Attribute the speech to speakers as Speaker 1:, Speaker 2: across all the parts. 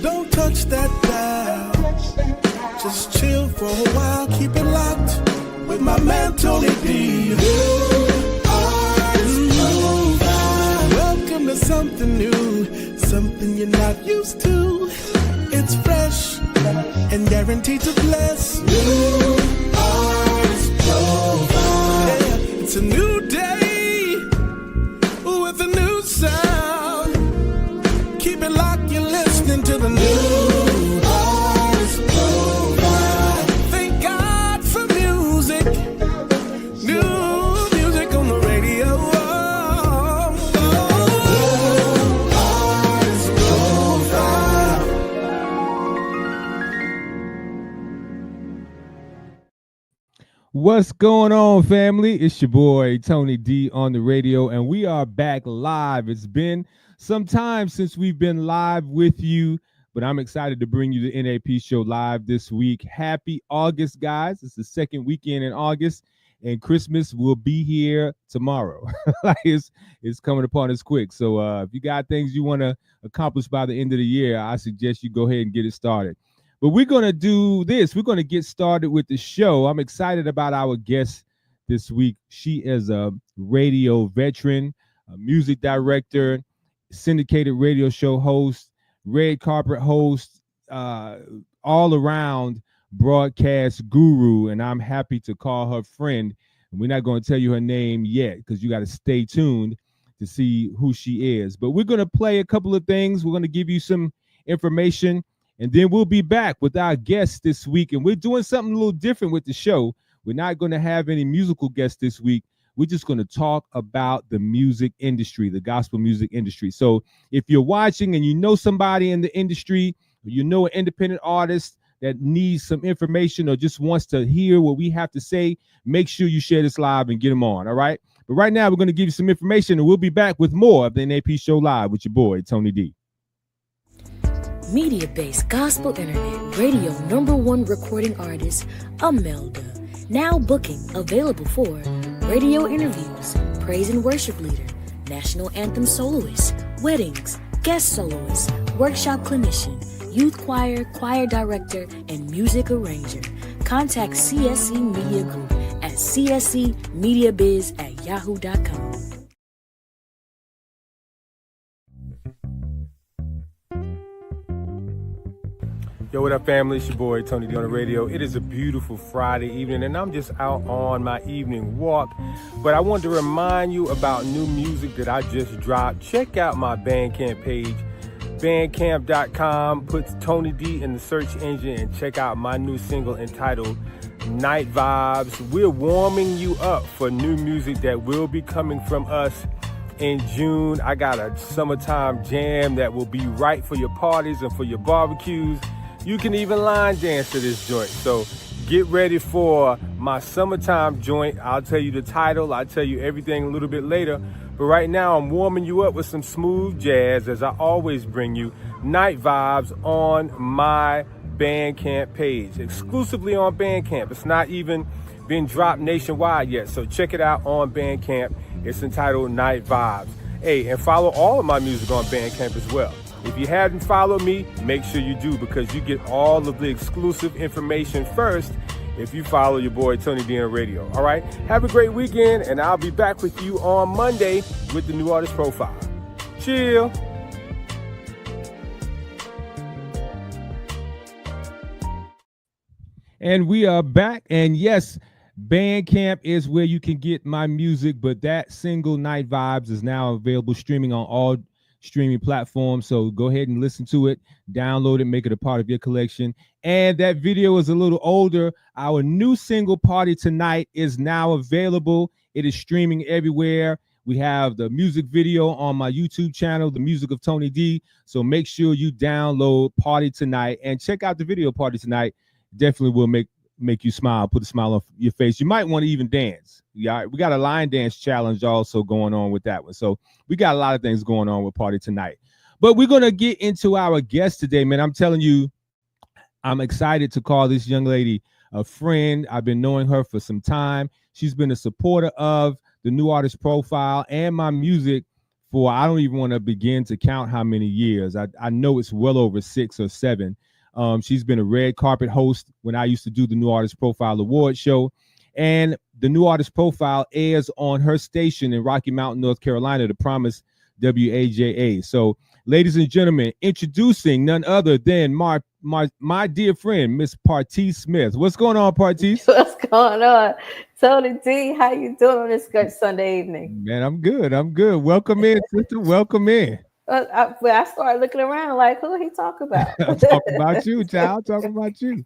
Speaker 1: Don't touch that dial. Just chill for a while. Keep it locked with my man Tony D. Welcome to something new, something you're not used to. It's fresh and guaranteed to bless. New Artist Profile. Yeah, it's a new day with a new sound. Keep it locked, you're listening to the new Artist Profile. Thank God for music, new music on the radio.
Speaker 2: What's going on, family? It's your boy Tony D on the radio, and we are back live. It's been some time since we've been live with you, but I'm excited to bring you the NAP show live this week. Happy August, guys. It's the second weekend in August, and Christmas will be here tomorrow. It's coming upon us quick. So if you got things you want to accomplish by the end of the year, I suggest you go ahead and get it started. But we're going to do this. We're going to get started with the show. I'm excited about our guest this week. She is a radio veteran, a music director, syndicated radio show host, red carpet host, all around broadcast guru. And I'm happy to call her friend. We're not going to tell you her name yet because you got to stay tuned to see who she is. But we're going to play a couple of things. We're going to give you some information. And then we'll be back with our guests this week. And we're doing something a little different with the show. We're not going to have any musical guests this week. We're just going to talk about the music industry, the gospel music industry. So if you're watching and you know somebody in the industry, or you know an independent artist that needs some information or just wants to hear what we have to say, make sure you share this live and get them on, all right? But right now, we're going to give you some information, and we'll be back with more of the NAP Show Live with your boy, Tony D.
Speaker 3: Media-based gospel internet radio #1 recording artist, Imelda. Now booking available for radio interviews, praise and worship leader, national anthem soloist, weddings, guest soloist, workshop clinician, youth choir, choir director, and music arranger. Contact CSC Media Group at cscmediabiz@yahoo.com.
Speaker 2: Yo, what up, family? It's your boy, Tony D on the radio. It is a beautiful Friday evening, and I'm just out on my evening walk. But I wanted to remind you about new music that I just dropped. Check out my Bandcamp page, bandcamp.com. Put Tony D in the search engine and check out my new single entitled Night Vibes. We're warming you up for new music that will be coming from us in June. I got a summertime jam that will be right for your parties and for your barbecues. You can even line dance to this joint. So get ready for my summertime joint. I'll tell you the title. I'll tell you everything a little bit later. But right now, I'm warming you up with some smooth jazz, as I always bring you Night Vibes on my Bandcamp page, exclusively on Bandcamp. It's not even been dropped nationwide yet. So check it out on Bandcamp. It's entitled Night Vibes. Hey, and follow all of my music on Bandcamp as well. If you haven't followed me, make sure you do, because you get all of the exclusive information first if you follow your boy Tony D on radio. All right? Have a great weekend, and I'll be back with you on Monday with the new artist profile. Chill. And we are back, and yes, Bandcamp is where you can get my music, but that single Night Vibes is now available streaming on all streaming platforms. So go ahead and listen to it, download it, make it a part of your collection. And that video is a little older. Our new single, Party Tonight, is now available. It is streaming everywhere. We have the music video on my YouTube channel, The Music of Tony D. So make sure you download Party Tonight and check out the video Party Tonight. Definitely will make you smile, put a smile on your face. You might want to even dance. Yeah, we got a line dance challenge also going on with that one. So we got a lot of things going on with Party Tonight. But we're going to get into our guest today, man. I'm telling you, I'm excited to call this young lady a friend. I've been knowing her for some time. She's been a supporter of the New Artist Profile and my music for, I don't even want to begin to count how many years. I know it's well over 6 or 7. She's been a red carpet host when I used to do the New Artist Profile Award show. And the New Artist Profile airs on her station in Rocky Mountain, North Carolina, the Promise WAJA. So, ladies and gentlemen, introducing none other than my dear friend, Miss Patrice Smith. What's going on, Patrice?
Speaker 4: What's going on? Tony D, how you doing on this good Sunday evening?
Speaker 2: Man, I'm good. Welcome in, sister. Welcome in.
Speaker 4: I started looking around like, who he talk about?
Speaker 2: I'm talking about you, child. Talking about you.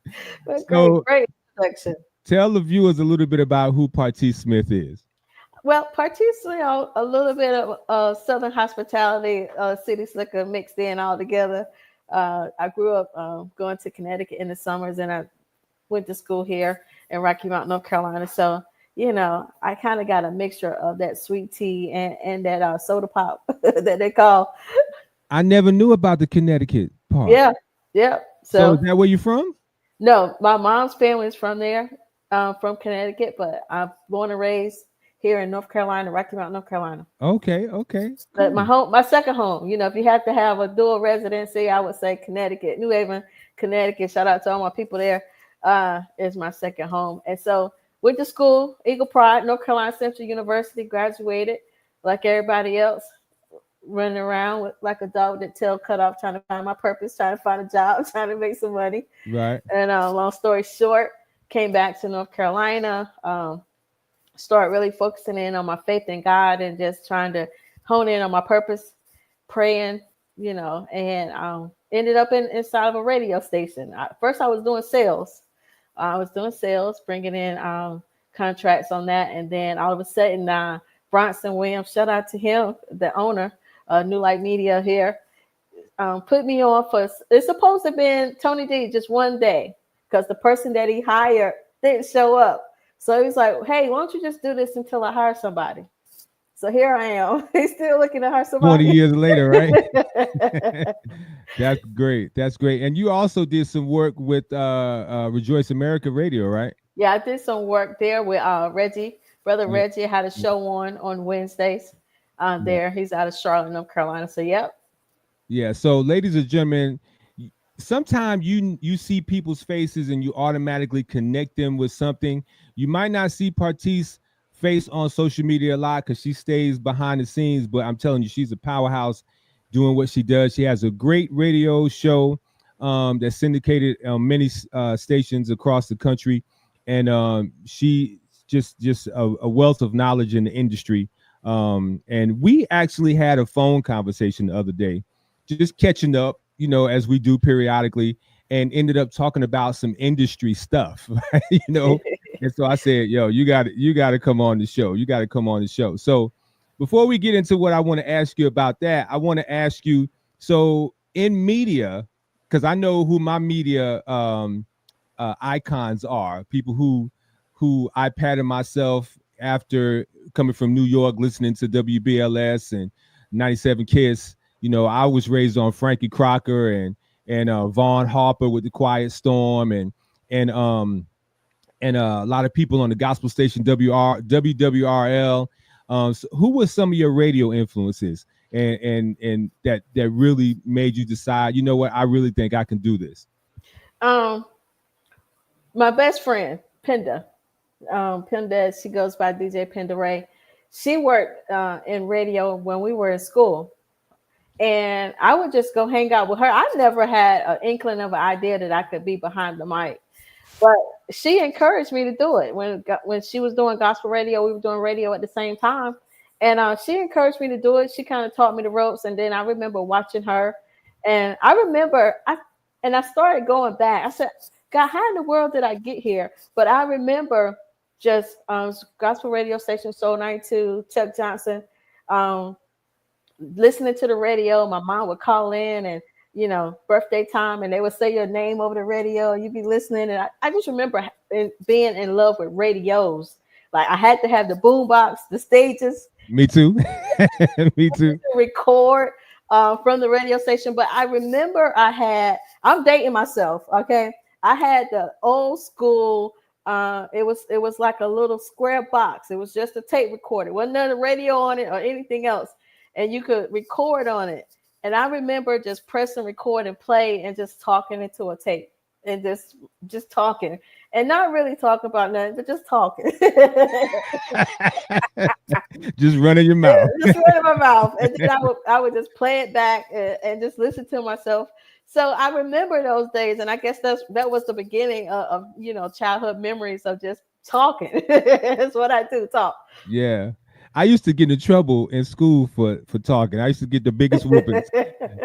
Speaker 4: Great introduction.
Speaker 2: Tell the viewers a little bit about who Patrice Smith is.
Speaker 4: Well, Patrice, a little bit of Southern hospitality, city slicker mixed in all together. I grew up going to Connecticut in the summers, and I went to school here in Rocky Mountain, North Carolina. So, I kind of got a mixture of that sweet tea and that soda pop that they call.
Speaker 2: I never knew about the Connecticut part.
Speaker 4: Yeah.
Speaker 2: So is that where you're from?
Speaker 4: No, my mom's family is from there, from Connecticut, but I'm born and raised here in North Carolina, Rocky Mountain, North Carolina.
Speaker 2: Okay.
Speaker 4: But my second home, if you have to have a dual residency, I would say Connecticut, New Haven, Connecticut. Shout out to all my people there. Is my second home. And so went to school, Eagle Pride, North Carolina Central University, graduated like everybody else, running around like a dog with the tail cut off, trying to find my purpose, trying to find a job, trying to make some money.
Speaker 2: Right.
Speaker 4: And long story short, came back to North Carolina, started really focusing in on my faith in God and just trying to hone in on my purpose, praying, and ended up inside of a radio station. First, I was doing sales. Bringing in contracts on that. And then all of a sudden, Bronson Williams, shout out to him, the owner, New Light Media here, put me on for, it's supposed to have been Tony D just one day because the person that he hired didn't show up. So he's like, hey, why don't you just do this until I hire somebody? So here I am. He's still looking to hire somebody.
Speaker 2: 20 years later, right? That's great. And you also did some work with Rejoice America Radio, right?
Speaker 4: Yeah, I did some work there with Reggie. Brother Reggie had a show on Wednesdays there. He's out of Charlotte, North Carolina. So, yep.
Speaker 2: Yeah. So, ladies and gentlemen, sometimes you see people's faces and you automatically connect them with something. You might not see Patrice's face on social media a lot because she stays behind the scenes, but I'm telling you, she's a powerhouse doing what she does. She has a great radio show that's syndicated on many stations across the country, and she just a wealth of knowledge in the industry. And we actually had a phone conversation the other day, just catching up, as we do periodically, and ended up talking about some industry stuff, right? And so I said, yo, you got to come on the show. So before we get into what I want to ask you about that, I want to ask you, so in media, because I know who my media icons are, people who I pattern myself after coming from New York, listening to WBLS and 97 Kiss. I was raised on Frankie Crocker and Vaughn Harper with The Quiet Storm and a lot of people on the gospel station WWRL. So who were some of your radio influences and that really made you decide, you know what, I really think I can do this?
Speaker 4: My best friend, Penda. Penda, she goes by DJ Penda Ray. She worked in radio when we were in school. And I would just go hang out with her. I never had an inkling of an idea that I could be behind the mic. But she encouraged me to do it. When she was doing gospel radio, we were doing radio at the same time. And she encouraged me to do it. She kind of taught me the ropes. And then I remember watching her. And I remember, I started going back. I said, God, how in the world did I get here? But I remember just gospel radio station, Soul 92, Chuck Johnson, listening to the radio. My mom would call in and, birthday time, and they would say your name over the radio and you'd be listening. And I just remember being in love with radios. Like I had to have the boom box, the stages.
Speaker 2: Me too. Me too.
Speaker 4: Record from the radio station. But I remember I'm dating myself. Okay. I had the old school, it was like a little square box. It was just a tape recorder. Wasn't none of radio on it or anything else. and you could record on it. And I remember just pressing record and play and just talking into a tape and just talking and not really talking about nothing, but just talking.
Speaker 2: Just running your mouth.
Speaker 4: Just running my mouth. And then I would just play it back and just listen to myself. So I remember those days, and I guess that was the beginning of childhood memories of just talking. That's what I do, talk.
Speaker 2: Yeah. I used to get in trouble in school for talking. I used to get the biggest whoopings.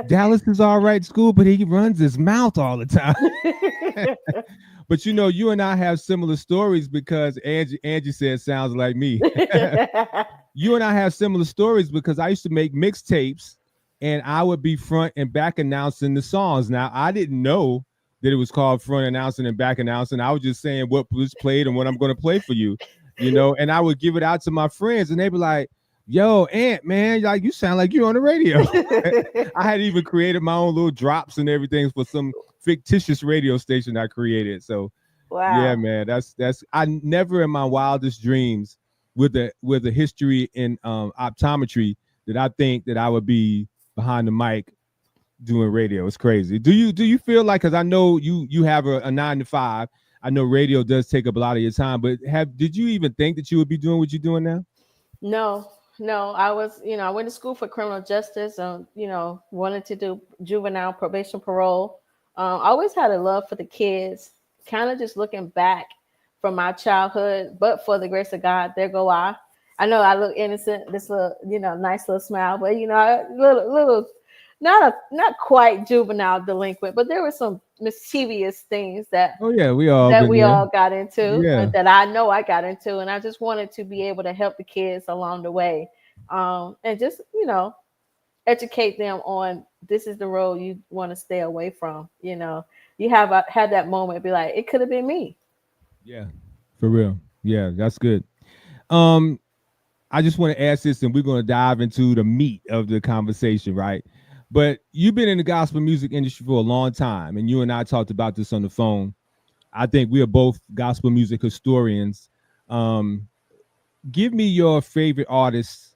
Speaker 2: Dallas is all right in school, but he runs his mouth all the time. But you and I have similar stories because Angee said sounds like me. You and I have similar stories because I used to make mixtapes and I would be front and back announcing the songs. Now, I didn't know that it was called front announcing and back announcing. I was just saying what was played and what I'm going to play for you. And I would give it out to my friends and they'd be like, yo, Aunt, man, like you sound like you're on the radio. I had even created my own little drops and everything for some fictitious radio station I created. So, wow. Yeah, man, that's I never in my wildest dreams with a history in optometry that I think that I would be behind the mic doing radio. It's crazy. Do you feel like, because I know you have a 9-to-5. I know radio does take up a lot of your time, but did you even think that you would be doing what you're doing now?
Speaker 4: No. I was, I went to school for criminal justice. Wanted to do juvenile probation parole. I always had a love for the kids. Kind of just looking back from my childhood, but for the grace of God, there go I. I know I look innocent. This little, nice little smile, but little. Not quite juvenile delinquent, but there were some mischievous things that we all got into, that I know I got into, and I just wanted to be able to help the kids along the way, and just educate them on this is the road you want to stay away from. You have had that moment, be like, it could have been me. Yeah,
Speaker 2: for real. Yeah, that's good. I just want to ask this, and we're going to dive into the meat of the conversation, right? But you've been in the gospel music industry for a long time, and you and I talked about this on the phone. I think we are both gospel music historians. Give me your favorite artists,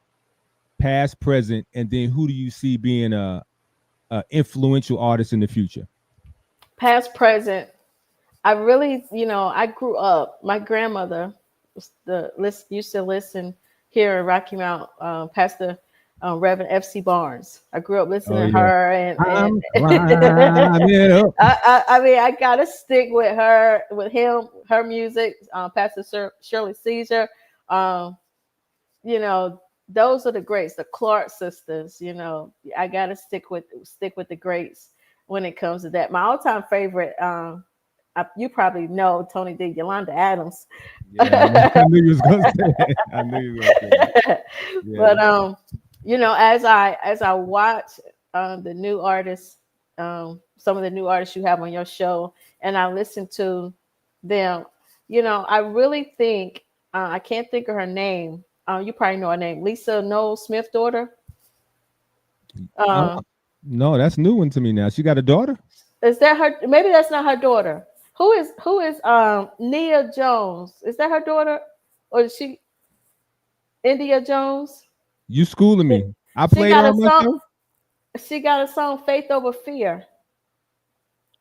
Speaker 2: past, present, and then who do you see being a influential artist in the future?
Speaker 4: Past, present. I really, I grew up. My grandmother used to listen here in Rocky Mount, Pastor Reverend F.C. Barnes. I grew up listening to her, and I gotta stick with her, with him, her music. Pastor Shirley Caesar. Those are the greats, the Clark sisters. I gotta stick with the greats when it comes to that. My all-time favorite, you probably know Tony D. Yolanda Adams.
Speaker 2: Yeah, I knew you was gonna say that. I knew you was gonna say that. Yeah.
Speaker 4: But as I watch the new artists, some of the new artists you have on your show, and I listen to them, I really think I can't think of her name. You probably know her name, Lisa Noel Smith's daughter.
Speaker 2: No, that's a new one to me now. She got a daughter?
Speaker 4: Is that her? Maybe that's not her daughter. Who is Nia Jones? Is that her daughter, or is she India Jones?
Speaker 2: You schooling me. I played on my show.
Speaker 4: She got a song, Faith Over Fear.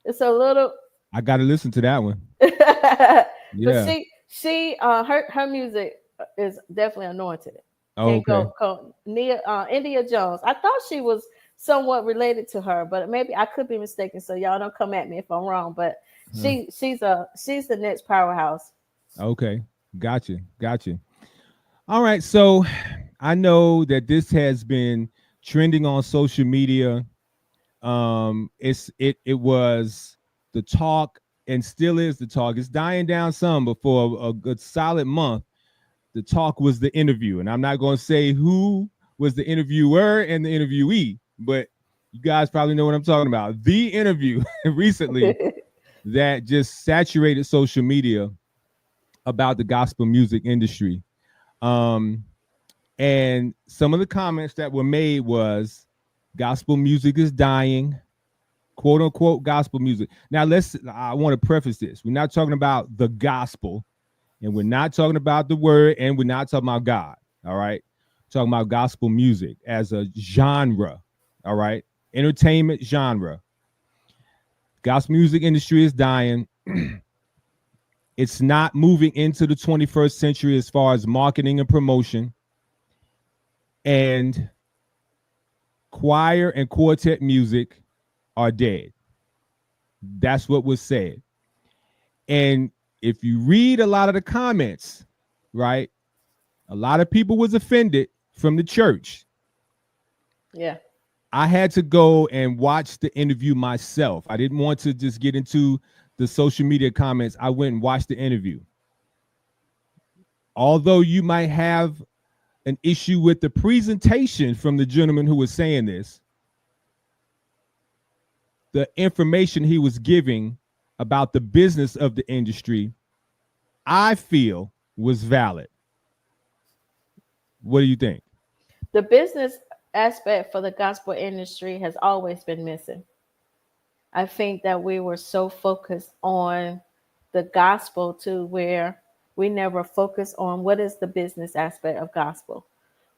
Speaker 4: It's a little.
Speaker 2: I got to listen to that one. Yeah.
Speaker 4: But she her music is definitely anointed.
Speaker 2: Okay.
Speaker 4: India Jones. I thought she was somewhat related to her, but maybe I could be mistaken. So y'all don't come at me if I'm wrong. But she's the next powerhouse. Okay,
Speaker 2: gotcha. All right, so I know that this has been trending on social media. It was the talk and still is the talk. It's dying down some, but for a good solid month, the talk was the interview. And I'm not going to say who was the interviewer and the interviewee, but you guys probably know what I'm talking about. The interview recently that just saturated social media about the gospel music industry. And some of the comments that were made was gospel music is dying, quote unquote gospel music. Now I want to preface this. We're not talking about the gospel, and we're not talking about the word, and we're not talking about God. All right. talking about gospel music as a genre. All right. Entertainment genre. Gospel music industry is dying. It's not moving into the 21st century as far as marketing and promotion. And choir and quartet music are dead. That's what was said. And if you read a lot of the comments, right, a lot of people was offended from the church.
Speaker 4: Yeah.
Speaker 2: I had to go and watch the interview myself. I didn't want to just get into the social media comments. I went and watched the interview. Although you might have an issue with the presentation from the gentleman who was saying this, the information he was giving about the business of the industry, I feel was valid. What do you think?
Speaker 4: The business aspect for the gospel industry has always been missing. I think that we were so focused on the gospel to where we never focused on what is the business aspect of gospel.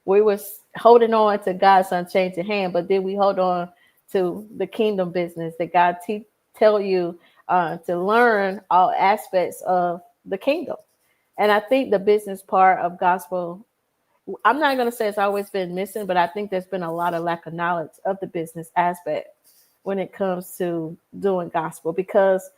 Speaker 4: We was holding on to God's unchanging hand, but then we hold on to the kingdom business that God tell you to learn all aspects of the kingdom. And I think the business part of gospel, I'm not going to say it's always been missing, but I think there's been a lot of lack of knowledge of the business aspect when it comes to doing gospel. Because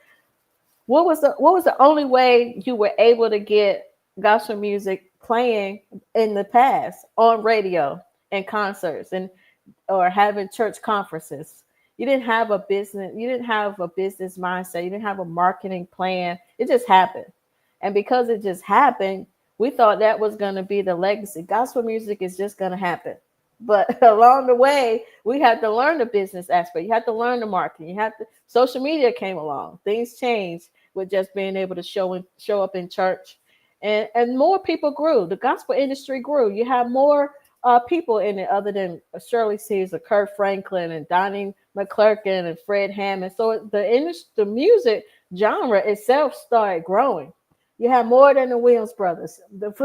Speaker 4: what was the only way you were able to get gospel music playing in the past on radio and concerts and or having church conferences? You didn't have a business. You didn't have a business mindset. You didn't have a marketing plan. It just happened. And because it just happened, we thought that was going to be the legacy. Gospel music is just going to happen. But along the way, we had to learn the business aspect. You had to learn the marketing. Social media came along. Things changed with just being able to show up in church. And more people grew. The gospel industry grew. You have more people in it other than Shirley Caesar, Kirk Franklin, and Donnie McClurkin, and Fred Hammond. So the music genre itself started growing. You have more than the Williams brothers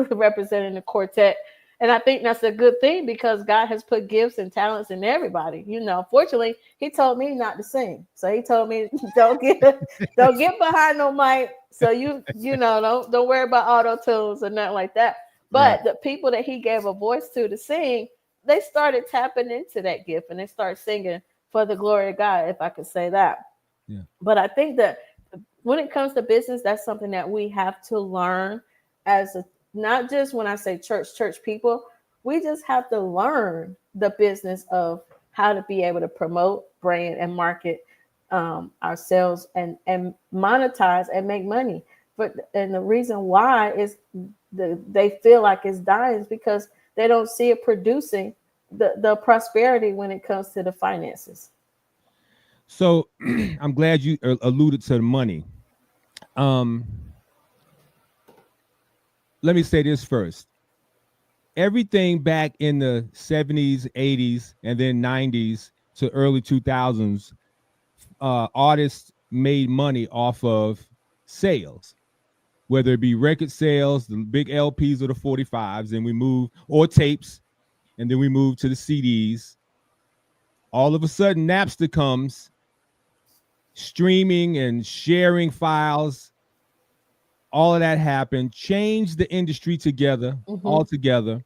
Speaker 4: representing the quartet. And I think that's a good thing because God has put gifts and talents in everybody. Fortunately, he told me not to sing. So he told me, don't get behind no mic. So don't worry about auto tunes or nothing like that. But right. The people that he gave a voice to sing, they started tapping into that gift and they started singing for the glory of God, if I could say that.
Speaker 2: Yeah.
Speaker 4: But I think that when it comes to business, that's something that we have to learn not just when I say church people, we just have to learn the business of how to be able to promote, brand, and market ourselves and monetize and make money. And the reason why is they feel like it's dying is because they don't see it producing the prosperity when it comes to the finances.
Speaker 2: So I'm glad you alluded to the money. Let me say this first. Everything back in the 70s, 80s, and then 90s to early 2000s, artists made money off of sales, whether it be record sales, the big LPs or the 45s, and we move, or tapes, and then we move to the CDs. All of a sudden, Napster comes, streaming and sharing files. All of that happened, changed the industry altogether.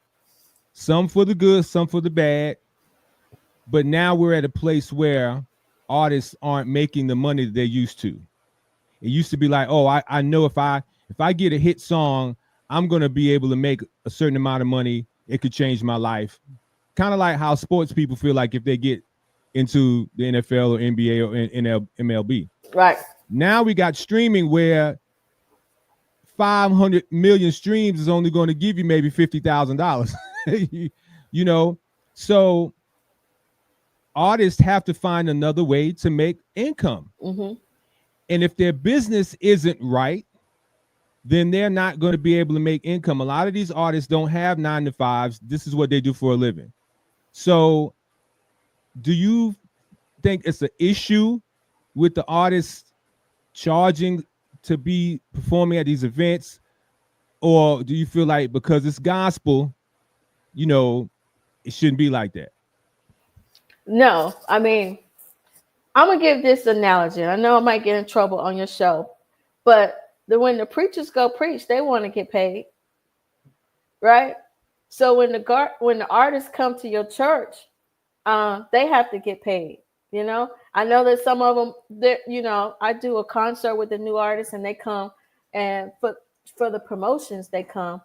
Speaker 2: Some for the good, some for the bad. But now we're at a place where artists aren't making the money that they used to. It used to be like, oh, I know if I get a hit song, I'm going to be able to make a certain amount of money. It could change my life. Kind of like how sports people feel like if they get into the NFL or NBA or MLB.
Speaker 4: Right. Now
Speaker 2: we got streaming where 500 million streams is only going to give you maybe $50,000. So artists have to find another way to make income.
Speaker 4: Mm-hmm.
Speaker 2: And if their business isn't right, then they're not going to be able to make income. A lot of these artists don't have 9-to-5s. This is what they do for a living. So do you think it's an issue with the artists charging to be performing at these events? Or do you feel like because it's gospel, it shouldn't be like that.
Speaker 4: No, I mean, I'm gonna give this analogy. I know I might get in trouble on your show, but when the preachers go preach, they want to get paid, right? So when the artists come to your church, they have to get paid. You know, I know that some of them, that I do a concert with the new artists, and they come, and for the promotions they come.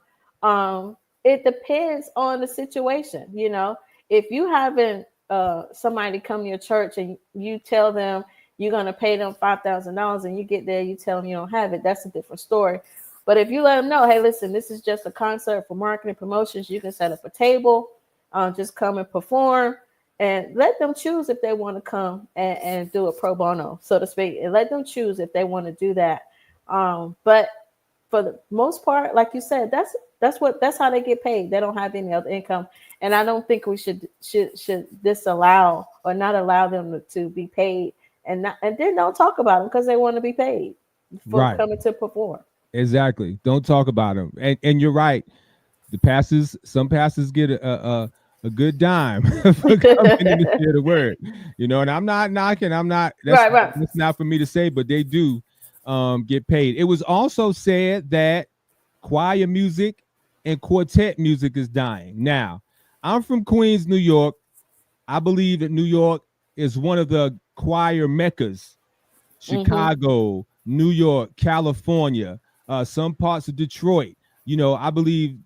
Speaker 4: It depends on the situation. You know, if you haven't somebody come to your church and you tell them you're going to pay them $5,000 and you get there, you tell them you don't have it, that's a different story. But if you let them know, hey, listen, this is just a concert for marketing promotions, you can set up a table, just come and perform, and let them choose if they want to come and do a pro bono, so to speak, and let them choose if they want to do that. But for the most part, like you said, that's how they get paid. They don't have any other income. And I don't think we should disallow or not allow them to be paid, and then don't talk about them because they want to be paid for coming to perform.
Speaker 2: Exactly. Don't talk about them. And you're right. Some pastors get a good dime for coming in to share the word. And I'm not knocking. That's not for me to say, but they do get paid. It was also said that choir music and quartet music is dying. Now, I'm from Queens, New York. I believe that New York is one of the choir meccas. Chicago, New York, California, some parts of Detroit. I believe,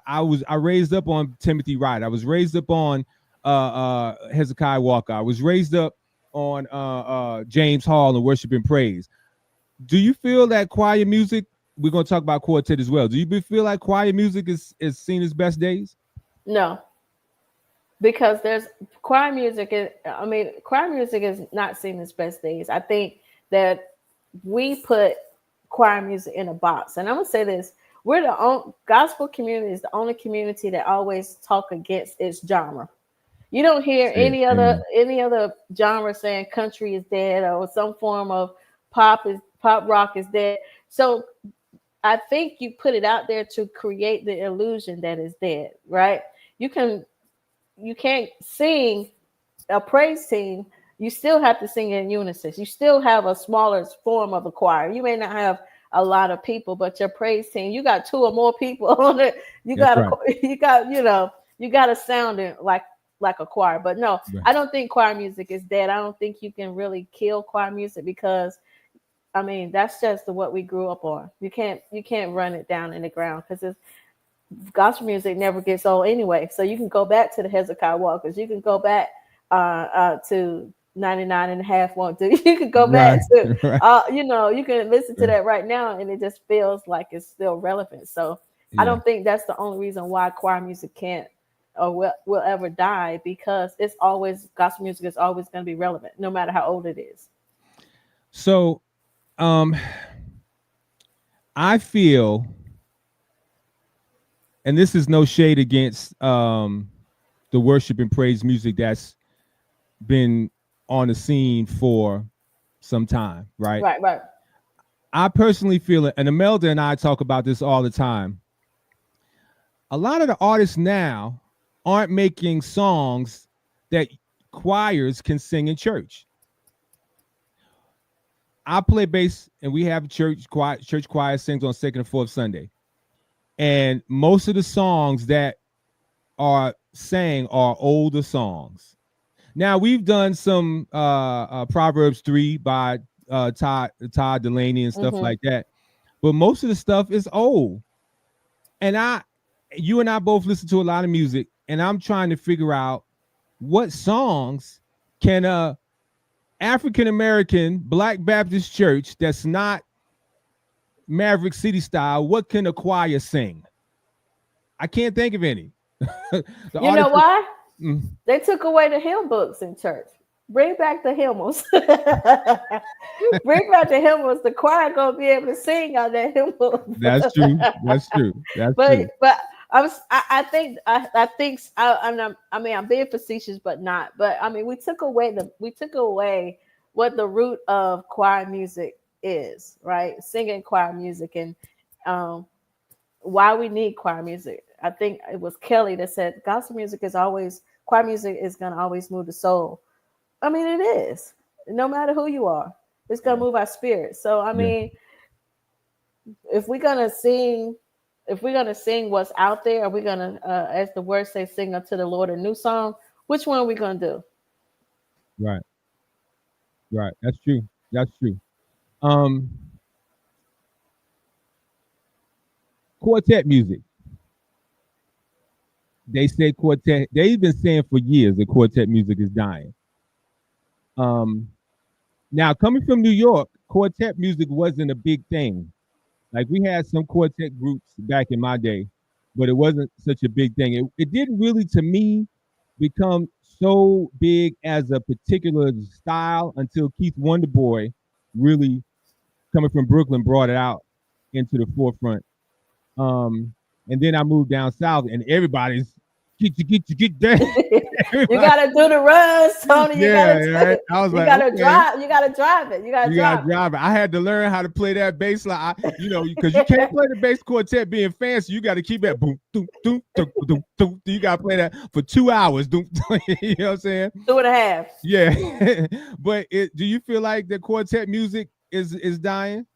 Speaker 2: I raised up on Timothy Wright. I was raised up on Hezekiah Walker. I was raised up on James Hall and Worship and Praise. Do you feel that choir music, we're going to talk about quartet as well, do you feel like choir music is seen its best days?
Speaker 4: No, because choir music is not seen its best days. I think that we put choir music in a box. And I'm going to say this, we're the only gospel community is the only community that always talk against its genre. You don't hear any other genre saying country is dead or some form of pop rock is dead. So I think you put it out there to create the illusion that it's dead, right? You can't sing a praise team. You still have to sing in unison. You still have a smaller form of a choir. You may not have a lot of people, but your praise team, you got 2 or more people on it. You got to sound it like a choir. But no, I don't think choir music is dead. I don't think you can really kill choir music because that's just what we grew up on. You can't run it down in the ground because gospel music never gets old anyway. So you can go back to the Hezekiah Walkers. You can go back to 99.5 won't do. You can go back to, you can listen to that right now and it just feels like it's still relevant. So I don't think that's the only reason why choir music can't or will ever die, because gospel music is always going to be relevant no matter how old it is.
Speaker 2: So I feel, and this is no shade against the worship and praise music that's been on the scene for some time, right?
Speaker 4: Right.
Speaker 2: I personally feel it, and Imelda and I talk about this all the time. A lot of the artists now aren't making songs that choirs can sing in church. I play bass, and we have church choir sings on second and fourth Sunday. And most of the songs that are sang are older songs. Now, we've done some Proverbs 3 by Todd Delaney and stuff like that. But most of the stuff is old. And you and I both listen to a lot of music, and I'm trying to figure out what songs can a African-American Black Baptist church that's not Maverick City style, what can a choir sing? I can't think of any.
Speaker 4: You know why? They took away the hymn books in church. Bring back the hymnals. Bring back the hymnals. The choir gonna be able to sing out that hymn book.
Speaker 2: That's true.
Speaker 4: But I think I'm being facetious, but not. But we took away what the root of choir music is, right? Singing choir music, and why we need choir music. I think it was Kelly that said gospel music is always, choir music is going to always move the soul. I mean, it is. No matter who you are, it's going to move our spirit. So, I mean, if we're going to sing what's out there, are we going to, as the words say, sing unto the Lord a new song? Which one are we going to do?
Speaker 2: Right. Right. That's true. That's true. Quartet music. They say quartet. They've been saying for years that quartet music is dying. Now, coming from New York, quartet music wasn't a big thing. Like, we had some quartet groups back in my day, but it wasn't such a big thing. It didn't really, to me, become so big as a particular style until Keith Wonderboy, really coming from Brooklyn, brought it out into the forefront. And then I moved down south, and everybody's get down.
Speaker 4: You gotta do the runs, Tony. You
Speaker 2: right. I was
Speaker 4: you
Speaker 2: like,
Speaker 4: gotta
Speaker 2: okay.
Speaker 4: drive. You gotta drive it. You gotta drive it.
Speaker 2: I had to learn how to play that bass line. Because you can't play the bass quartet being fancy. You got to keep that boom, doom, doom, doom, doom, doom. You got to play that for 2 hours. Doom, you know what I'm saying?
Speaker 4: 2.5.
Speaker 2: Yeah. But do you feel like the quartet music is dying?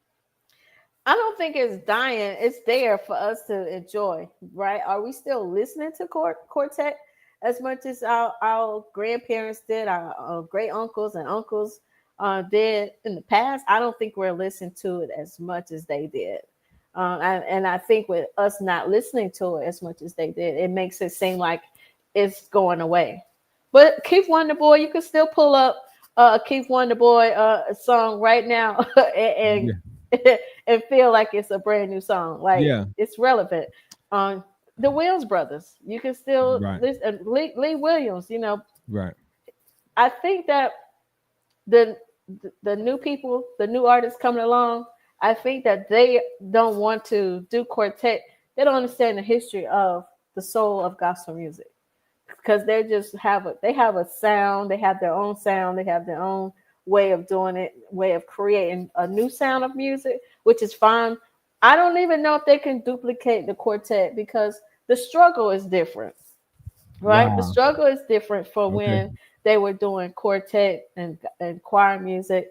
Speaker 4: I don't think it's dying. It's there for us to enjoy, right? Are we still listening to quartet as much as our grandparents did, our great uncles and uncles did in the past? I don't think we're listening to it as much as they did. And I think with us not listening to it as much as they did, it makes it seem like it's going away. But Keith Wonderboy, you can still pull up a Keith Wonderboy song right now and and feel like it's a brand new song. Like, it's relevant. The Williams brothers, you can still listen. Lee Williams, Right. I think that the new people, the new artists coming along, I think that they don't want to do quartet. They don't understand the history of the soul of gospel music, because they just have a sound. They have their own sound. They have their own way of doing it, way of creating a new sound of music, which is fine. I don't even know if they can duplicate the quartet, because the struggle is different, right? Wow. The struggle is different for when they were doing quartet and choir music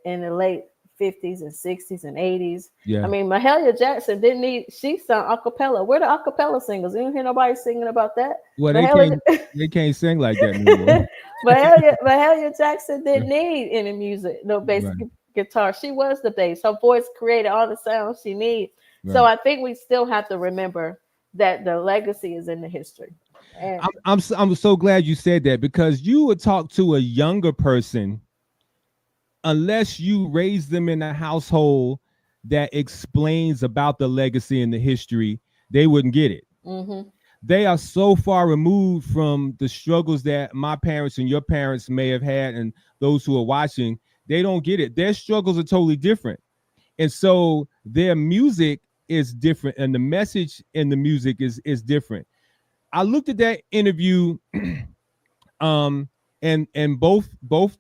Speaker 4: in the late 50s and 60s and 80s. Yeah. I mean, Mahalia Jackson she sung a cappella. Where the a cappella singers? You don't hear nobody singing about that.
Speaker 2: Well, they can't sing like that anymore.
Speaker 4: Mahalia Jackson didn't need any music, no bass guitar. She was the bass. Her voice created all the sounds she needed. Right. So I think we still have to remember that the legacy is in the history. And
Speaker 2: I'm so glad you said that, because you would talk to a younger person, unless you raise them in a household that explains about the legacy and the history, they wouldn't get it. Mm-hmm. They are so far removed from the struggles that my parents and your parents may have had, and those who are watching, they don't get it. Their struggles are totally different. And so their music is different, and the message in the music is different. I looked at that interview, and both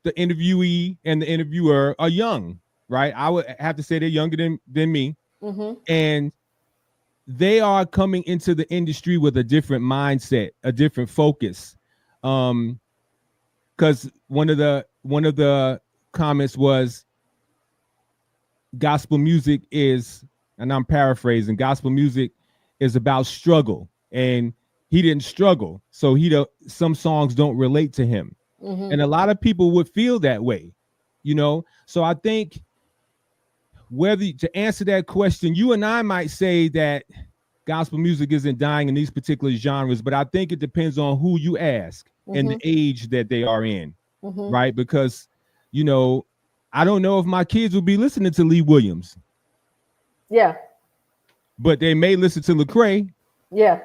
Speaker 2: the interviewee and the interviewer are young, right? I would have to say they're younger than me. Mm-hmm. And they are coming into the industry with a different mindset, a different focus. Because one of the comments was, gospel music is, and I'm paraphrasing, gospel music is about struggle, and he didn't struggle, so some songs don't relate to him. Mm-hmm. And a lot of people would feel that way, so I think, whether to answer that question, you and I might say that gospel music isn't dying in these particular genres, but I think it depends on who you ask and the age that they are in, right? Because I don't know if my kids will be listening to Lee Williams. Yeah. But they may listen to Lecrae. Yeah.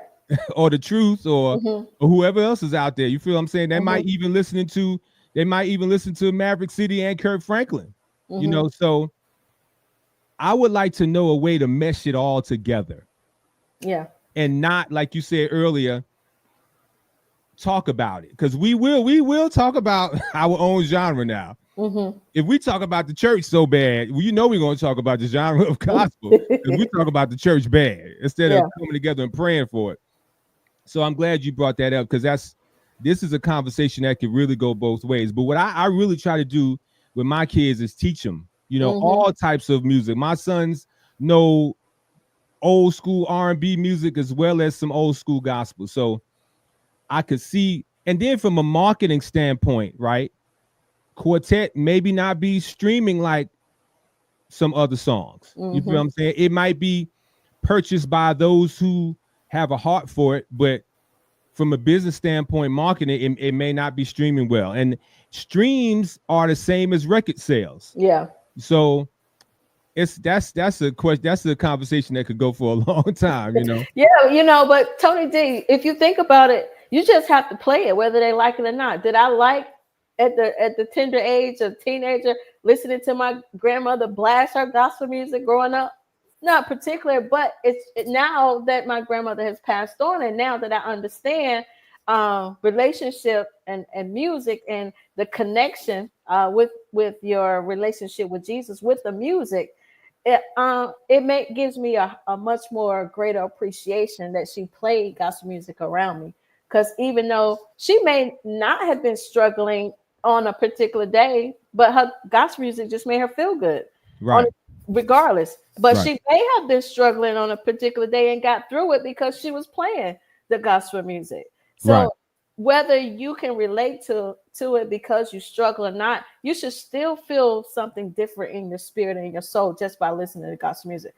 Speaker 2: Or The Truth, or whoever else is out there. You feel what I'm saying? They might even listen to Maverick City and Kirk Franklin. So I would like to know a way to mesh it all together. Yeah. And not, like you said earlier, talk about it. Because we will talk about our own genre now. Mm-hmm. If we talk about the church so bad, we're going to talk about the genre of gospel. If we talk about the church bad, instead of coming together and praying for it. So I'm glad you brought that up, because this is a conversation that could really go both ways. But what I really try to do with my kids is teach them, all types of music. My sons know old school R&B music as well as some old school gospel. So I could see, and then from a marketing standpoint, right? Quartet maybe not be streaming like some other songs. You feel what I'm saying? It might be purchased by those who have a heart for it, but from a business standpoint, marketing, it may not be streaming well. And streams are the same as record sales.
Speaker 4: Yeah.
Speaker 2: So that's a question. That's a conversation that could go for a long time,
Speaker 4: Yeah, but Tony D, if you think about it, you just have to play it, whether they like it or not. Did I like at the tender age of teenager listening to my grandmother blast her gospel music growing up? Not particular, but it's now that my grandmother has passed on, and now that I understand relationship and music and the connection with your relationship with Jesus with the music, it gives me a much more greater appreciation that she played gospel music around me. Because even though she may not have been struggling on a particular day, but her gospel music just made her feel good,
Speaker 2: right?
Speaker 4: Regardless. But she may have been struggling on a particular day and got through it because she was playing the gospel music. So whether you can relate to it because you struggle or not, you should still feel something different in your spirit and your soul just by listening to gospel music.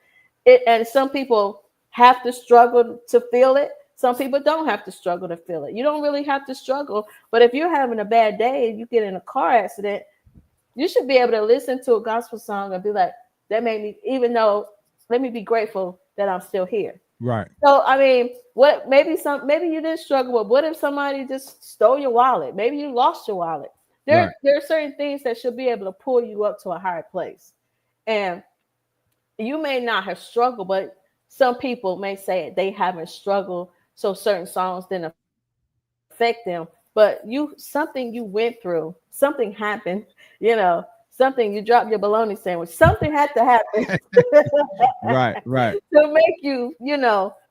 Speaker 4: And some people have to struggle to feel it. Some people don't have to struggle to feel it. You don't really have to struggle. But if you're having a bad day and you get in a car accident, you should be able to listen to a gospel song and be like, that made me, let me be grateful that I'm still here.
Speaker 2: Right.
Speaker 4: So, I mean, maybe you didn't struggle, but what if somebody just stole your wallet? Maybe you lost your wallet. There are certain things that should be able to pull you up to a higher place. And you may not have struggled, but some people may say they haven't struggled, so certain songs didn't affect them. But something you went through, something happened, something, you dropped your bologna sandwich, something had to happen.
Speaker 2: Right.
Speaker 4: To make you,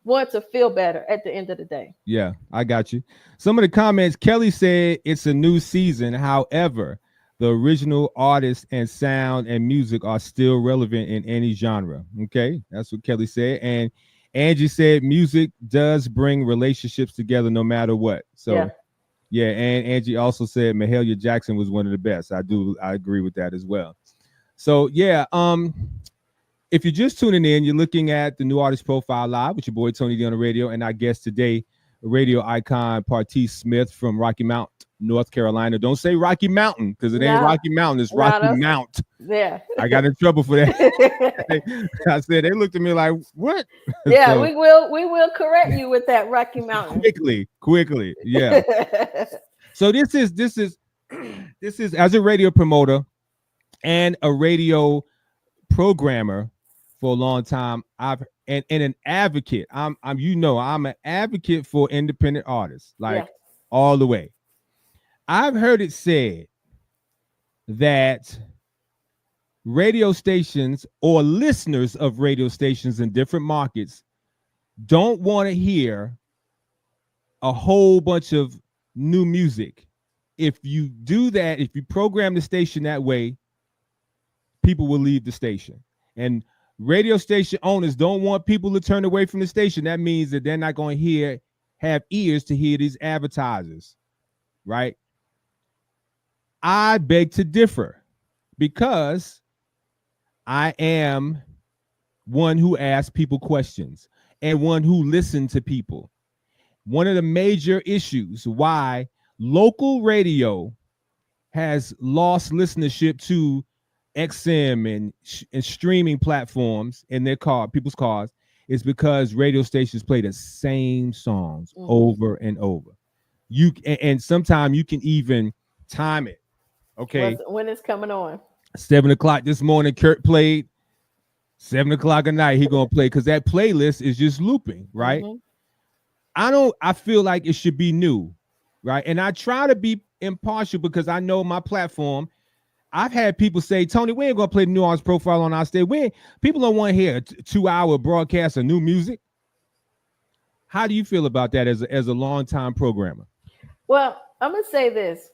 Speaker 4: want to feel better at the end of the day.
Speaker 2: Yeah, I got you. Some of the comments, Kelly said it's a new season. However, the original artist and sound and music are still relevant in any genre. Okay, that's what Kelly said. And Angee said music does bring relationships together no matter what. So yeah, and Angee also said Mahalia Jackson was one of the best. I agree with that as well. So yeah, if you're just tuning in, you're looking at the New Artist Profile Live with your boy Tony D on the radio, and our guest today, radio icon Patrice Smith from Rocky Mount, North Carolina. Don't say Rocky Mountain, because it ain't Rocky Mountain, it's Rocky Mount.
Speaker 4: Yeah.
Speaker 2: I got in trouble for that. I said, they looked at me like, what?
Speaker 4: Yeah, so, we will correct you with that Rocky Mountain.
Speaker 2: Quickly. Yeah. So this is as a radio promoter and a radio programmer for a long time. And an advocate. I'm an advocate for independent artists, all the way. I've heard it said that radio stations or listeners of radio stations in different markets don't want to hear a whole bunch of new music. If you do that, if you program the station that way, people will leave the station. And radio station owners don't want people to turn away from the station. That means that they're not going to have ears to hear these advertisers, right? I beg to differ, because I am one who asks people questions and one who listens to people. One of the major issues why local radio has lost listenership to XM and streaming platforms in people's cars is because radio stations play the same songs over and over. And sometimes you can even time it. Okay,
Speaker 4: when it's coming on.
Speaker 2: 7:00 this morning, Kurt played. 7:00 at night, he gonna play, because that playlist is just looping, right? I feel like it should be new, right? And I try to be impartial because I know my platform. I've had people say, Tony, we ain't gonna play the New Artist Profile on our stage. People don't want to hear a 2-hour broadcast of new music. How do you feel about that as a longtime programmer?
Speaker 4: Well, I'm gonna say this.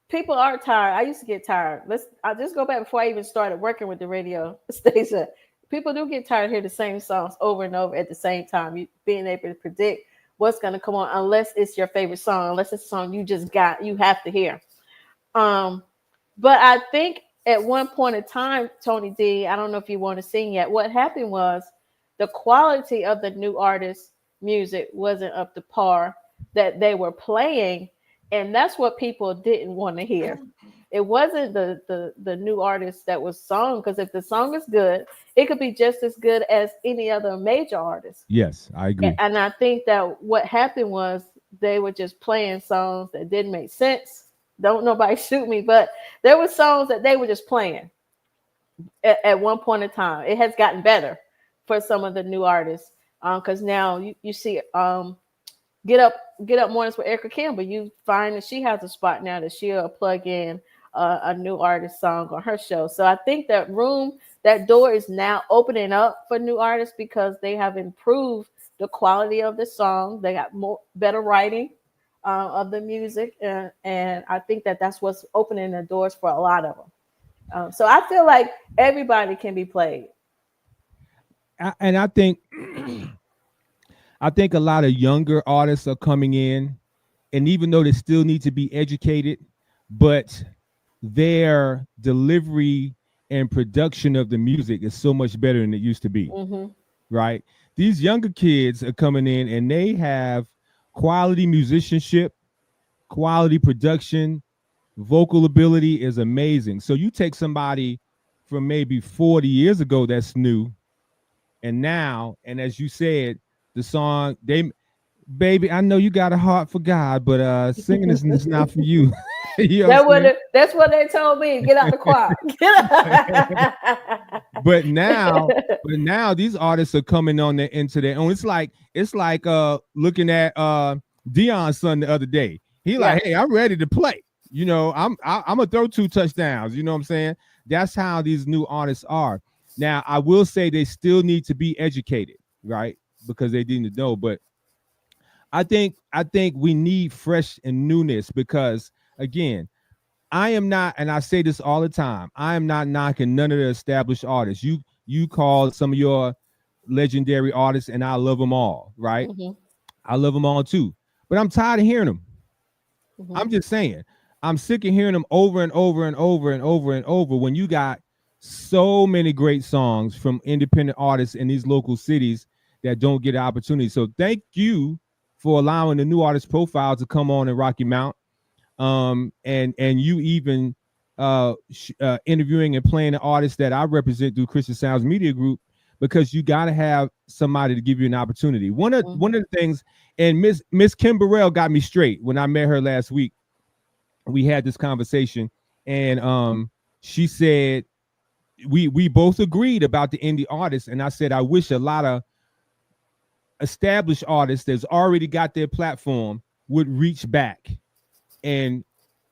Speaker 4: People are tired. I used to get tired. I'll just go back before I even started working with the radio station. People do get tired of hearing the same songs over and over at the same time. You being able to predict what's going to come on, unless it's your favorite song, unless it's a song you have to hear. But I think at one point in time, Tony D, I don't know if you want to sing yet. What happened was the quality of the new artist music wasn't up to par that they were playing. And that's what people didn't want to hear. It wasn't the new artist that was sung, because if the song is good, it could be just as good as any other major artist.
Speaker 2: Yes, I agree.
Speaker 4: And I think that what happened was they were just playing songs that didn't make sense. Don't nobody shoot me, but there were songs that they were just playing at one point in time. It has gotten better for some of the new artists, because now you see Get Up Mornings with Erica Campbell. You find that she has a spot now that she'll plug in a new artist song on her show. So I think that door is now opening up for new artists because they have improved the quality of the song. They got better writing of the music, and I think that's what's opening the doors for a lot of them. So I feel like everybody can be played.
Speaker 2: And I think a lot of younger artists are coming in, and even though they still need to be educated, but their delivery and production of the music is so much better than it used to be. Mm-hmm. Right? These younger kids are coming in and they have quality musicianship, quality production, vocal ability is amazing. So you take somebody from maybe 40 years ago that's new, and now, and as you said, the song, baby, I know you got a heart for God, but singing is not for you. You know
Speaker 4: that's what they told me. Get out the choir.
Speaker 2: But now these artists are coming on into their own. It's like looking at Dion's son the other day. He like, hey, I'm ready to play. You know, I'm gonna throw 2 touchdowns. You know what I'm saying? That's how these new artists are. Now, I will say they still need to be educated, right? Because they didn't know, but I think we need fresh and newness, because again, I am not, and I say this all the time, I am not knocking none of the established artists. You call some of your legendary artists, and I love them all, right? Mm-hmm. I love them all too, but I'm tired of hearing them. Mm-hmm. I'm just saying, I'm sick of hearing them over and over and over and over and over when you got so many great songs from independent artists in these local cities that don't get an opportunity. So thank you for allowing the New Artist Profile to come on in Rocky Mount. And you even interviewing and playing an artist that I represent through Christian Sounds Media Group, because you got to have somebody to give you an opportunity. One of the things, and Miss Kim Burrell got me straight when I met her last week. We had this conversation, and she said we both agreed about the indie artists, and I said I wish a lot of established artists that's already got their platform would reach back and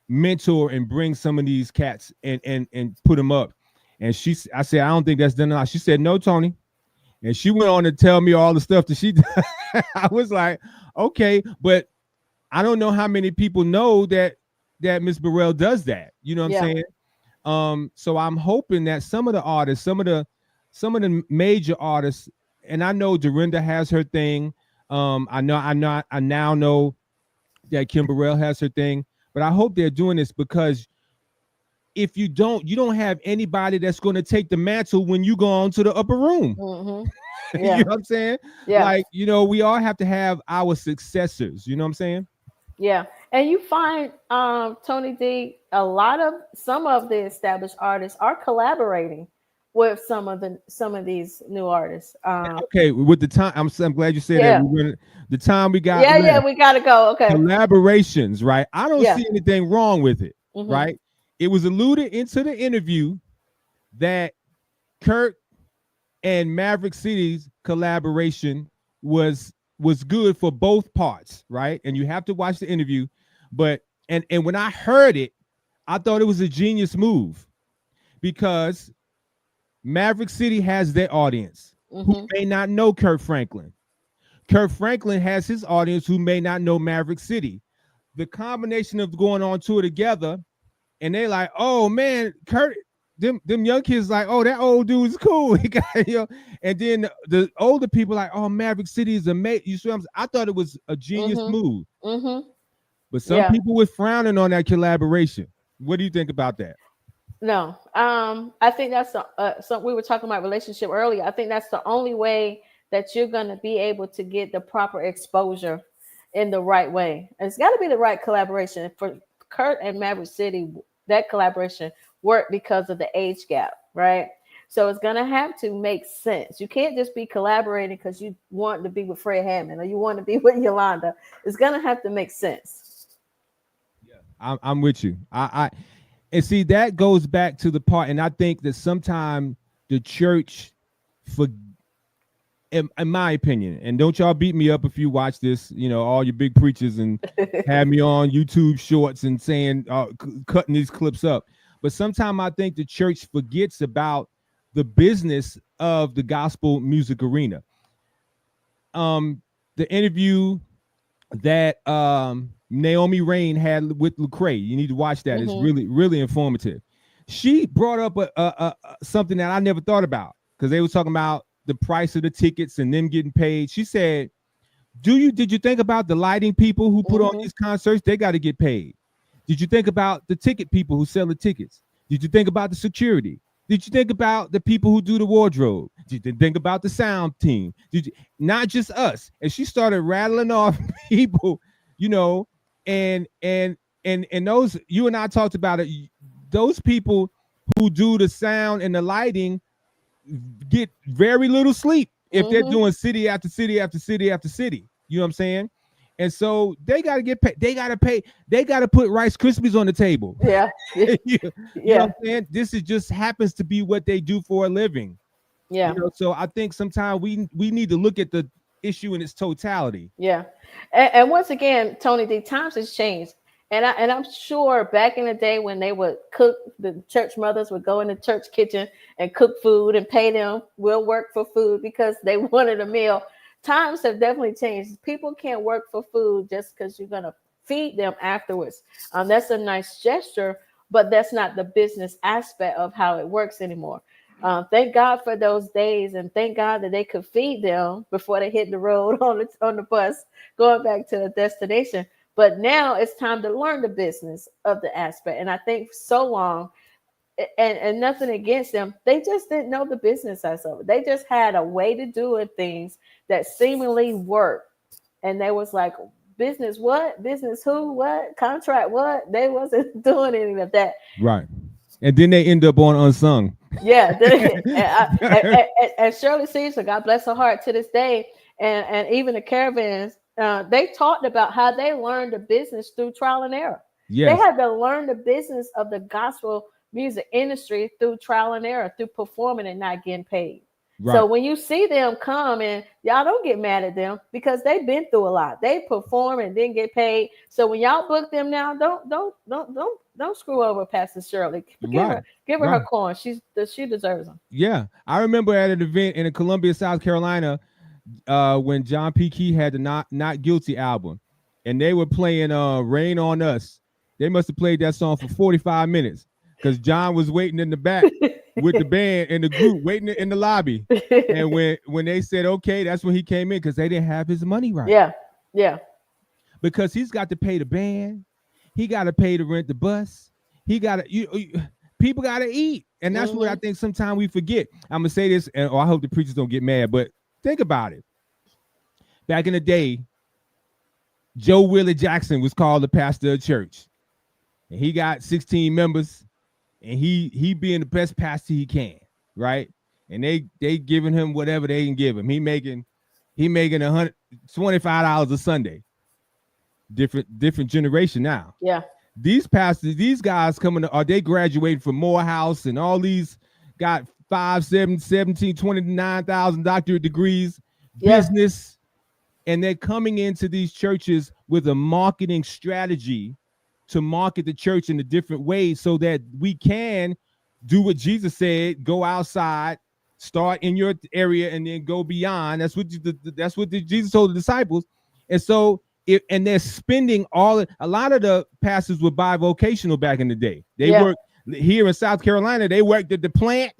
Speaker 2: mentor and bring some of these cats and put them up. And I said, I don't think that's done a lot. She said, no, Tony. And she went on to tell me all the stuff that she did. I was like, okay, but I don't know how many people know that Miss Burrell does that. You know what I'm saying? So I'm hoping that some of the artists, some of the major artists, and I know Dorinda has her thing. I now know that Kim Burrell has her thing, but I hope they're doing this, because if you don't have anybody that's going to take the mantle when you go on to the upper room. Mm-hmm. Yeah. You know what I'm saying? Yeah. Like, you know, we all have to have our successors. You know what I'm saying? Yeah.
Speaker 4: And you find, Tony D, some of the established artists are collaborating with some of these new artists.
Speaker 2: Okay, with the time, I'm glad you said that. The time we got.
Speaker 4: Yeah, we gotta go. Okay.
Speaker 2: Collaborations, right? I don't see anything wrong with it, right? It was alluded into the interview that Kirk and Maverick City's collaboration was good for both parts, right? And you have to watch the interview. But and when I heard it, I thought it was a genius move, because Maverick City has their audience who may not know Kirk Franklin. Kirk Franklin has his audience who may not know Maverick City. The combination of going on tour together, and they like, oh man, Kurt, them young kids like, oh, that old dude's cool. He got, and then the older people like, oh, Maverick City is amazing. You see what I'm saying? I thought it was a genius move. But some people were frowning on that collaboration. What do you think about that?
Speaker 4: No, I think that's we were talking about relationship earlier. I think that's the only way that you're going to be able to get the proper exposure in the right way. And it's got to be the right collaboration. For Kurt and Maverick City, that collaboration worked because of the age gap, right? So it's going to have to make sense. You can't just be collaborating because you want to be with Fred Hammond or you want to be with Yolanda. It's going to have to make sense.
Speaker 2: Yeah, I'm with you. And see, that goes back to the part, and I think that sometimes the church, in my opinion, and don't y'all beat me up if you watch this, all your big preachers and have me on YouTube shorts and saying, cutting these clips up. But sometimes I think the church forgets about the business of the gospel music arena. The interview that Naomi Rain had with Lecrae, you need to watch that. It's really, really informative. She brought up something that I never thought about, because they were talking about the price of the tickets and them getting paid. She said, did you think about the lighting people who put on these concerts? They got to get paid. Did you think about the ticket people who sell the tickets? Did you think about the security? Did you think about the people who do the wardrobe? Did you think about the sound team? Not just us? And she started rattling off people, and those, you and I talked about it. Those people who do the sound and the lighting get very little sleep if they're doing city after city after city after city. You know what I'm saying? And so they got to get paid. They got to pay. They got to put Rice Krispies on the table. Yeah. You know what I'm saying? This is just happens to be what they do for a living. Yeah. So I think sometimes we need to look at the issue in its totality.
Speaker 4: Yeah. And once again, Tony, the times has changed. And I'm sure back in the day when they would cook, the church mothers would go in the church kitchen and cook food and pay them. We'll work for food because they wanted a meal. Times have definitely changed. People can't work for food just because you're going to feed them afterwards. That's a nice gesture, but that's not the business aspect of how it works anymore. Thank God for those days, and thank God that they could feed them before they hit the road on the bus going back to the destination. But now it's time to learn the business of the aspect. And I think so long, and nothing against them, they just didn't know the business as of it. They just had a way to do things that seemingly worked. And they was like, business what? Business who? What? Contract what? They wasn't doing any of that.
Speaker 2: Right. And then they end up on Unsung.
Speaker 4: Yeah. And Shirley Caesar, God bless her heart, to this day, and even the Caravans, they talked about how they learned the business through trial and error. Yes. They had to learn the business of the gospel music industry through trial and error, through performing and not getting paid. Right. So when you see them come, and y'all don't get mad at them because they've been through a lot. They perform and didn't get paid. So when y'all book them now, don't screw over Pastor Shirley. Give her her coin. She deserves them.
Speaker 2: Yeah, I remember at an event in Columbia, South Carolina, when John P. Key had the Not Guilty album, and they were playing Rain on Us. They must have played that song for 45 minutes because John was waiting in the back with the band and the group waiting in the lobby. And when they said okay, that's when he came in, because they didn't have his money right.
Speaker 4: Yeah.
Speaker 2: Because he's got to pay the band, he got to pay to rent the bus, he got to people got to eat, and that's what I think sometimes we forget. I'm gonna say this, and I hope the preachers don't get mad, but think about it. Back in the day, Joe Willie Jackson was called the pastor of church, and he got 16 members, and he being the best pastor he can, right? And they giving him whatever they can give him. He making $125 a Sunday. Different generation now. Yeah. These pastors, these guys they graduating from Morehouse, and all these got 5, 7, 17, 29,000 doctorate degrees, business, and they're coming into these churches with a marketing strategy to market the church in a different way so that we can do what Jesus said, go outside Start in your area and then go beyond. That's what Jesus told the disciples. And so and they're spending a lot of the pastors were bivocational back in the day. They worked here in South Carolina. They worked at the plant,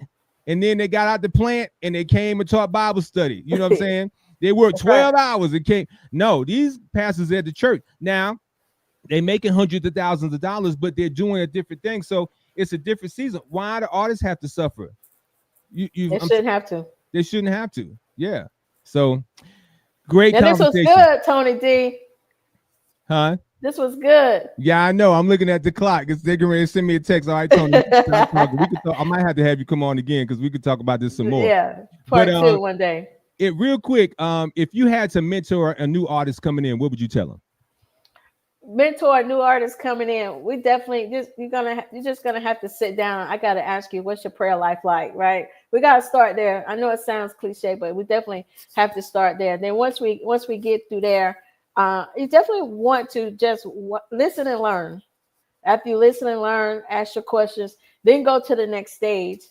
Speaker 2: and then they got out the plant and they came and taught Bible study. You know what I'm saying? They worked 12 hours and came. No, these pastors at the church now, they're making hundreds of thousands of dollars, but they're doing a different thing. So it's a different season. Why do artists have to suffer? They
Speaker 4: shouldn't have to.
Speaker 2: They shouldn't have to. Yeah. So great
Speaker 4: conversation. This was good, Tony D.
Speaker 2: Huh?
Speaker 4: This was good.
Speaker 2: Yeah, I know. I'm looking at the clock. They're going to send me a text. All right, Tony. Stop talking. We could talk. I might have to have you come on again because we could talk about this some more.
Speaker 4: Yeah, part 2 one day.
Speaker 2: Real quick, if you had to mentor a new artist coming in, what would you tell them?
Speaker 4: Mentor a new artist coming in. We definitely you're just gonna have to sit down. I gotta ask you, what's your prayer life like? Right? We gotta start there. I know it sounds cliche, but we definitely have to start there. Then once we get through there, you definitely want to just listen and learn. After you listen and learn, ask your questions, then go to the next stage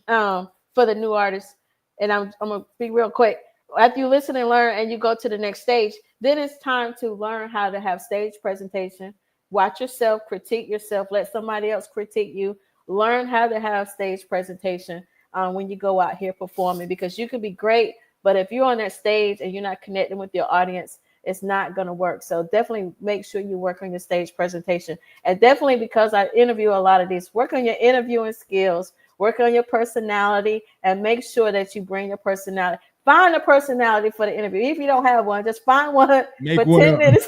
Speaker 4: for the new artist. And I'm gonna be real quick. After you listen and learn and you go to the next stage, then it's time to learn how to have stage presentation. Watch yourself, critique yourself, let somebody else critique you. Learn how to have stage presentation when you go out here performing, because you can be great, but if you're on that stage and you're not connecting with your audience, it's not going to work. So definitely make sure you work on your stage presentation. And definitely, because I interview a lot of these, work on your interviewing skills, work on your personality, and make sure that you bring your personality. Find a personality for the interview. If you don't have one, just find one for 10 minutes.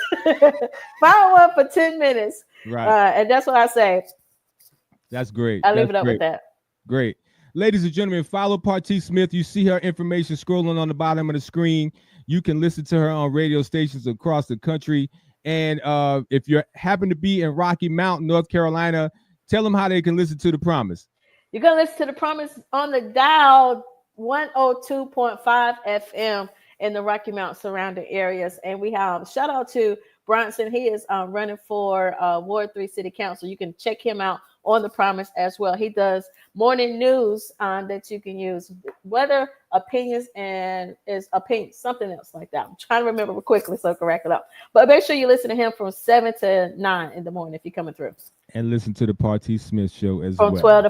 Speaker 4: Find one for 10 minutes.
Speaker 2: Right.
Speaker 4: And that's what I say.
Speaker 2: That's great.
Speaker 4: I leave it up with that.
Speaker 2: Great. Ladies and gentlemen, follow Patrice Smith. You see her information scrolling on the bottom of the screen. You can listen to her on radio stations across the country. And if you happen to be in Rocky Mount, North Carolina, tell them how they can listen to The Promise.
Speaker 4: You can listen to The Promise on the dial 102.5 FM in the Rocky Mount surrounding areas. And we have shout out to Bronson. He is running for Ward 3 City Council. You can check him out on The Promise as well. He does morning news that you can use, weather, opinions, and is opinion, something else like that. I'm trying to remember quickly so I can rack it up. But make sure you listen to him from 7 to 9 in the morning if you're coming through.
Speaker 2: And listen to the Patrice Smith show as well.
Speaker 4: From 12 to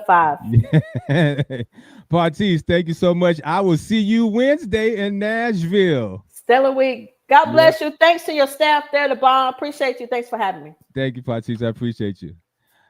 Speaker 4: 5.
Speaker 2: Patrice, thank you so much. I will see you Wednesday in Nashville.
Speaker 4: Stellar week. God bless you. Thanks to your staff there, the bomb. Appreciate you. Thanks for having me.
Speaker 2: Thank you, Patrice. I appreciate you.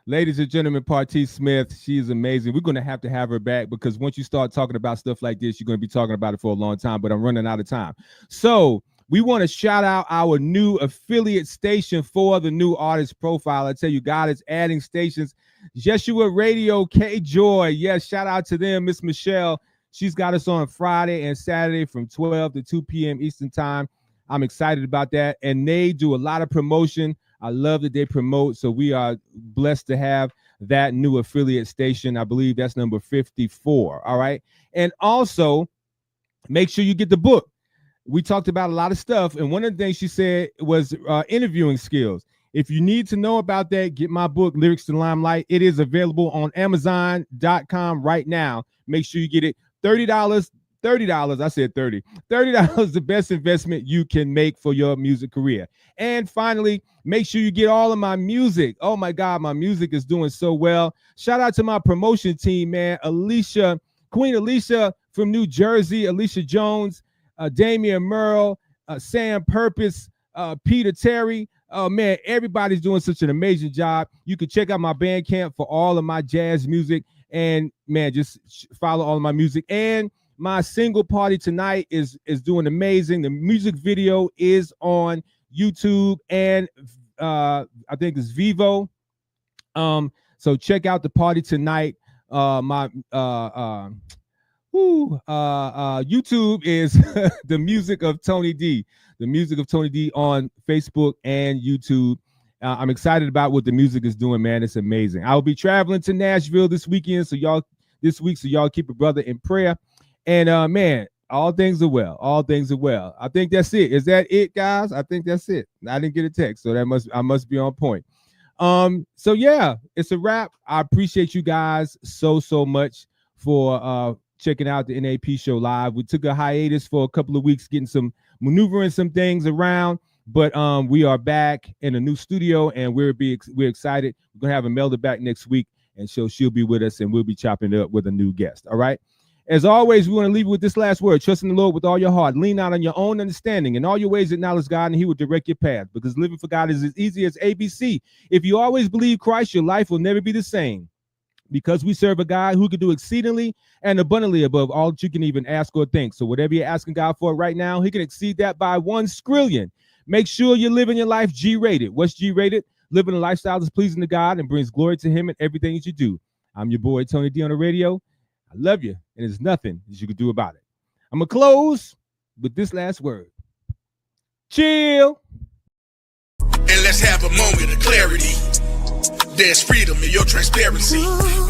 Speaker 2: Ladies and gentlemen, Patrice Smith, she is amazing. We're going to have her back because once you start talking about stuff like this, you're going to be talking about it for a long time, but I'm running out of time. So we want to shout out our new affiliate station for the new artist profile. I tell you, God is adding stations. Yeshua Radio, K-Joy. Yes, shout out to them. Miss Michelle, she's got us on Friday and Saturday from 12 to 2 p.m. Eastern time. I'm excited about that. And they do a lot of promotion. I love that they promote. So we are blessed to have that new affiliate station. I believe that's number 54. All right. And also make sure you get the book. We talked about a lot of stuff. And one of the things she said was interviewing skills. If you need to know about that, get my book, Lyrics to Limelight. It is available on Amazon.com right now. Make sure you get it. $30. I said 30. $30, the best investment you can make for your music career. And finally, make sure you get all of my music. Oh my God, my music is doing so well. Shout out to my promotion team, man. Queen Alicia from New Jersey, Alicia Jones, Damian Merle, Sam Purpose, Peter Terry. Oh man, everybody's doing such an amazing job. You can check out my Bandcamp for all of my jazz music. And man, just follow all of my music. And my single Party Tonight is doing amazing. The music video is on YouTube and I think it's Vivo. So check out the Party Tonight. My YouTube is the music of Tony D. The music of Tony D on Facebook and YouTube. I'm excited about what the music is doing, man. It's amazing. I'll be traveling to Nashville this weekend, so y'all keep a brother in prayer. And man, all things are well. All things are well. I think that's it. Is that it, guys? I think that's it. I didn't get a text, so I must be on point. So yeah, it's a wrap. I appreciate you guys so much for checking out the NAP show live. We took a hiatus for a couple of weeks, maneuvering some things around, but we are back in a new studio, and we're excited. We're gonna have Imelda back next week, and so she'll be with us, and we'll be chopping it up with a new guest. All right. As always, we want to leave you with this last word: trust in the Lord with all your heart. Lean out on your own understanding. In all your ways, acknowledge God, and He will direct your path. Because living for God is as easy as ABC. If you always believe Christ, your life will never be the same. Because we serve a God who can do exceedingly and abundantly above all that you can even ask or think. So whatever you're asking God for right now, He can exceed that by 1 skrillion. Make sure you're living your life G-rated. What's G-rated? Living a lifestyle that's pleasing to God and brings glory to Him in everything that you do. I'm your boy, Tony D on the radio. I love you, and there's nothing that you can do about it. I'm going to close with this last word. Chill.
Speaker 5: And let's have a moment of clarity. There's freedom in your transparency.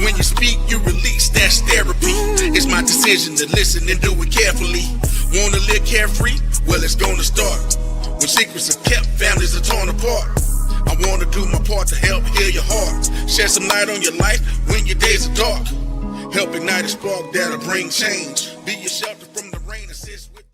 Speaker 5: When you speak, you release, that's therapy. It's my decision to listen and do it carefully. Wanna live carefree? Well, it's gonna start. When secrets are kept, families are torn apart. I wanna do my part to help heal your heart. Shed some light on your life when your days are dark. Help ignite a spark that'll bring change. Be your shelter from the rain, assist with.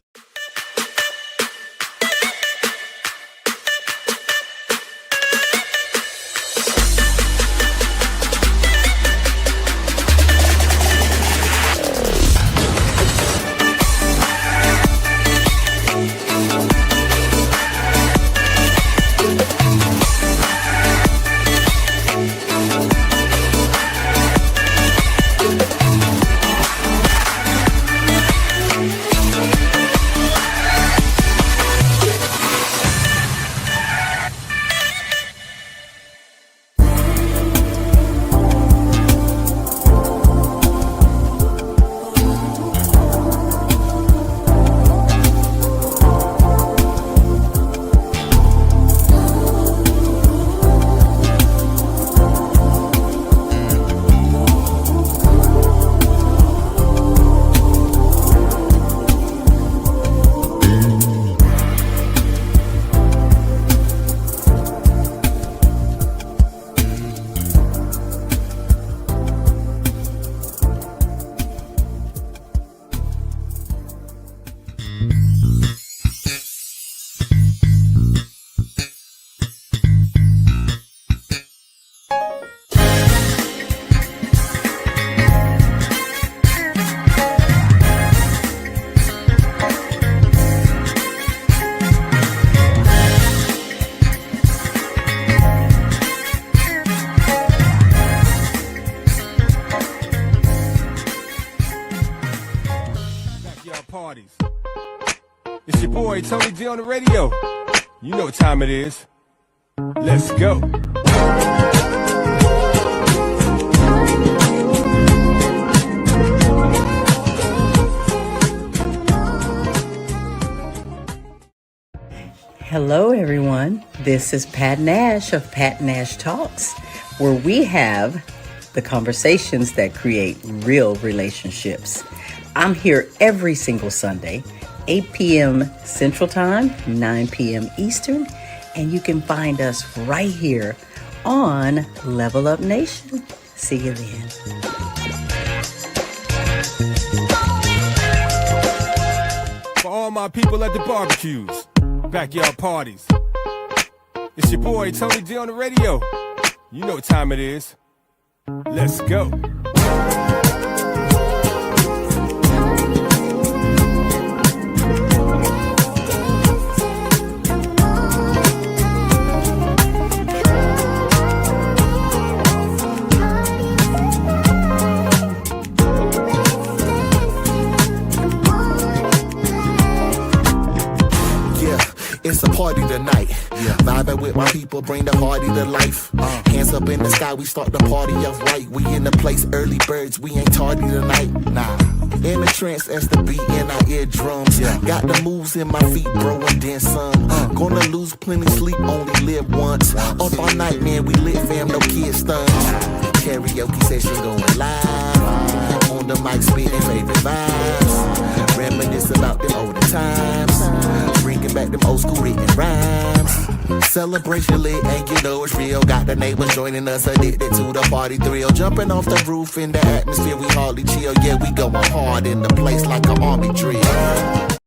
Speaker 2: It's your boy, Tony D on the radio. You know what time it is. Let's go.
Speaker 6: Hello, everyone. This is Pat Nash of Pat Nash Talks, where we have the conversations that create real relationships. I'm here every single Sunday, 8 p.m. Central Time, 9 p.m. Eastern, and you can find us right here on Level Up Nation. See you then.
Speaker 2: For all my people at the barbecues, backyard parties, it's your boy Tony D on the radio. You know what time it is. Let's go.
Speaker 7: It's a party tonight. Vibing with my people, bring the party to life. Hands up in the sky, we start the party off right. We in the place, early birds, we ain't tardy tonight. Nah. In the trance as the beat in our eardrums. Got the moves in my feet, bro, and then some. Gonna lose plenty sleep, only live once. Up all night, man, we lit, fam, no kids stunts. Karaoke session going live. On the mic, spitting favorite vibes. Reminisce about them older times. Bringing back them old school written rhymes. Celebration lit and you know it's real. Got the neighbors joining us, addicted to the party thrill. Jumping off the roof in the atmosphere, we hardly chill. Yeah, we going hard in the place like an army drill.